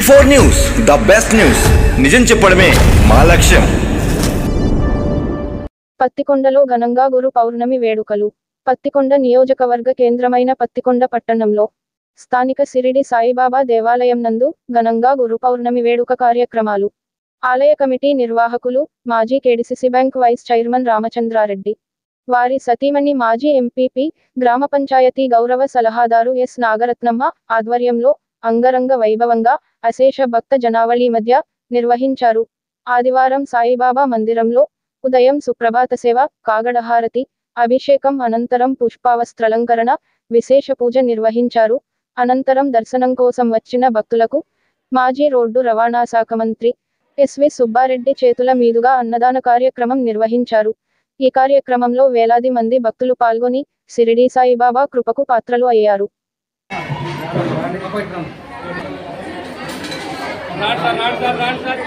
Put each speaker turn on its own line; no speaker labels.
V4 news the best news నిజం చెప్పడమే మా లక్ష్యం.
పత్తికొండలో ఘనంగా గురు పౌర్ణమి వేడుకలు. పత్తికొండ నియోజకవర్గ కేంద్రమైన పత్తికొండ పట్టణంలో స్థానిక సిరిడి సాయిబాబా దేవాలయం నందు ఘనంగా గురు పౌర్ణమి వేడుక కార్యక్రమాలు. ఆలయ కమిటీ నిర్వాహకులు మాజీ KDCC bank vice chairman Ramachandra Reddy, వారి సతీమణి మాజీ ఎంపీపీ, గ్రామ పంచాయతీ గౌరవ సలహాదారు ఎస్ నాగరత్నమ్మ ఆధ్వర్యంలో అంగరంగ వైభవంగా అశేష భక్త జనావళి మధ్య నిర్వహించారు. ఆదివారం సాయిబాబా మందిరంలో ఉదయం సుప్రభాత సేవ, కాగడహారతి, అభిషేకం అనంతరం పుష్పావస్త్రలంకరణ, విశేష పూజ నిర్వహించారు. అనంతరం దర్శనం కోసం వచ్చిన భక్తులకు మాజీ రోడ్డు రవాణా శాఖ మంత్రి ఎస్వి సుబ్బారెడ్డి చేతుల మీదుగా అన్నదాన కార్యక్రమం నిర్వహించారు. ఈ కార్యక్రమంలో వేలాది మంది భక్తులు పాల్గొని సిరిడి సాయిబాబా కృపకు పాత్రలు అయ్యారు.
Rod sir